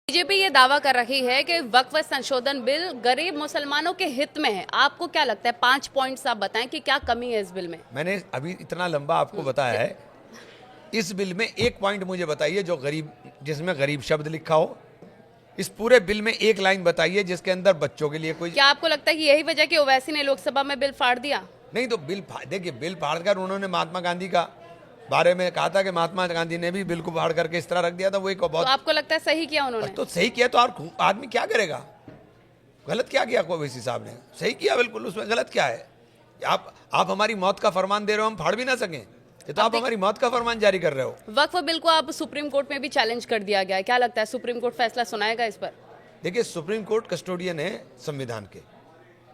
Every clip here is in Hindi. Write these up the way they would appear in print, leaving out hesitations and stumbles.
बीजेपी ये दावा कर रही है कि वक्फ संशोधन बिल गरीब मुसलमानों के हित में है। आपको क्या लगता है? 5 पॉइंट्स आप बताएं कि क्या कमी है इस बिल में। मैंने अभी इतना लंबा आपको बताया है। इस बिल में एक पॉइंट मुझे बताइए जो गरीब, जिसमें गरीब शब्द लिखा हो। इस पूरे बिल में एक लाइन बताइए जिसके अंदर बच्चों के लिए कोई। क्या आपको लगता है कि यही वजह कि ओवैसी ने लोकसभा में बिल फाड़ दिया? नहीं तो देखिए, बिल फाड़ कर उन्होंने महात्मा गांधी का बारे में कहा था कि महात्मा गांधी ने भी बिल को फाड़ करके इस तरह रख दिया था। वो एक बहुत तो आपको लगता है सही किया उन्होंने? तो सही किया तो और आदमी क्या करेगा? गलत क्या किया ओवैसी साहब ने? सही किया बिल्कुल, उसमें गलत क्या है? आप हमारी मौत का फरमान दे रहे हो, हम फाड़ भी ना सकें। ये तो आप हमारी मौत का फरमान जारी कर रहे हो। वक्फ बिल को आप सुप्रीम कोर्ट में भी चैलेंज कर दिया गया है, क्या लगता है सुप्रीम कोर्ट फैसला सुनाएगा इस पर? देखिए, सुप्रीम कोर्ट कस्टोडियन है संविधान के,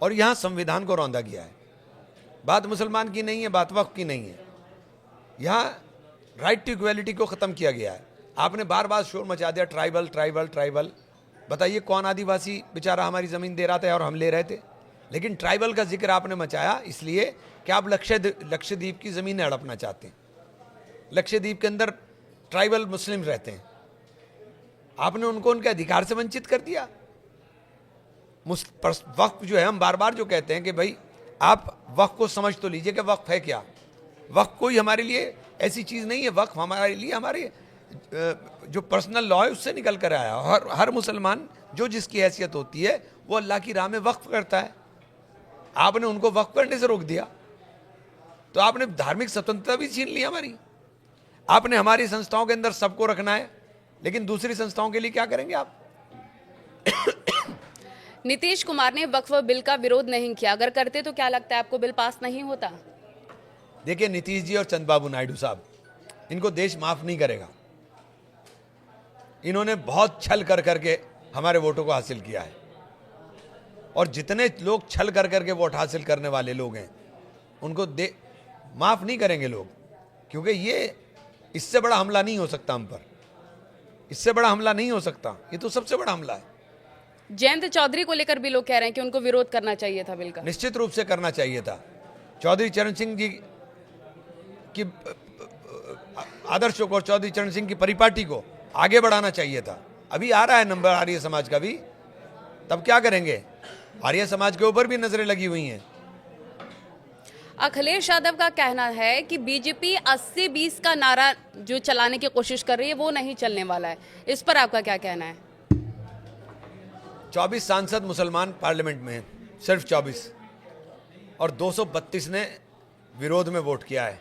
और यहाँ संविधान को रौंदा गया है। बात मुसलमान की नहीं है, बात वक्फ की नहीं है। यहाँ राइट टू इक्वलिटी को ख़त्म किया गया है। आपने बार बार शोर मचा दिया, ट्राइबल ट्राइबल ट्राइबल। बताइए कौन आदिवासी बेचारा हमारी ज़मीन दे रहा था और हम ले रहे थे? लेकिन ट्राइबल का जिक्र आपने मचाया इसलिए कि आप लक्षद्वीप की ज़मीन हड़पना चाहते हैं। लक्षद्वीप के अंदर ट्राइबल मुस्लिम रहते हैं, आपने उनको उनके अधिकार से वंचित कर दिया। वक्फ जो है, हम बार बार जो कहते हैं कि भाई आप वक्फ को समझ तो लीजिए कि वक्फ है क्या। वक्फ कोई हमारे लिए ऐसी चीज़ नहीं है। वक्फ हमारे लिए हमारे जो पर्सनल लॉ है उससे निकल कर आया। हर मुसलमान जो जिसकी हैसियत होती है वो अल्लाह की राह में वक्फ करता है। आपने उनको वक्फ करने से रोक दिया तो आपने धार्मिक स्वतंत्रता भी छीन ली हमारी। आपने हमारी संस्थाओं के अंदर सबको रखना है, लेकिन दूसरी संस्थाओं के लिए क्या करेंगे आप? नीतीश कुमार ने वक्फ बिल का विरोध नहीं किया, अगर करते तो क्या लगता है आपको बिल पास नहीं होता? देखिए, नीतीश जी और चंद्रबाबू नायडू साहब, इनको देश माफ नहीं करेगा। इन्होंने बहुत छल कर करके हमारे वोटों को हासिल किया है, और जितने लोग छल कर करके वोट हासिल करने वाले लोग हैं उनको माफ नहीं करेंगे लोग, क्योंकि ये इससे बड़ा हमला नहीं हो सकता हम पर। इससे बड़ा हमला नहीं हो सकता, ये तो सबसे बड़ा हमला है। जयंत चौधरी को लेकर भी लोग कह रहे हैं कि उनको विरोध करना चाहिए था बिल का। निश्चित रूप से करना चाहिए था। चौधरी चरण सिंह जी की आदर्शों को, चौधरी चरण सिंह की परिपाटी को आगे बढ़ाना चाहिए था। अभी आ रहा है नंबर आर्य समाज का भी, तब क्या करेंगे? आर्य समाज के ऊपर भी नजरें लगी हुई हैं। अखिलेश यादव का कहना है कि बीजेपी 80-20 का नारा जो चलाने की कोशिश कर रही है वो नहीं चलने वाला है। इस पर आपका क्या कहना है? 24 सांसद मुसलमान पार्लियामेंट में हैं, सिर्फ 24, और 232 ने विरोध में वोट किया है।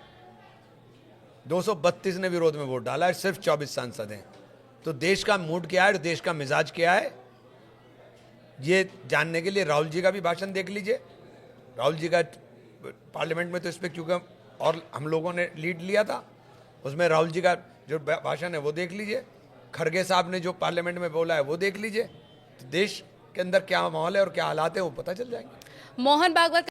232 ने विरोध में वोट डाला है, सिर्फ 24 सांसद हैं। तो देश का मूड क्या है, देश का मिजाज क्या है, ये जानने के लिए राहुल जी का भी भाषण देख लीजिए। राहुल जी का पार्लियामेंट में तो इस पर क्योंकि और हम लोगों ने लीड लिया था, उसमें राहुल जी का जो भाषण है वो देख लीजिए। खड़गे साहब ने जो पार्लियामेंट में बोला है वो देख लीजिए। तो देश के अंदर क्या माहौल है और क्या हालात है वो पता चल जाएंगे। मोहन भागवत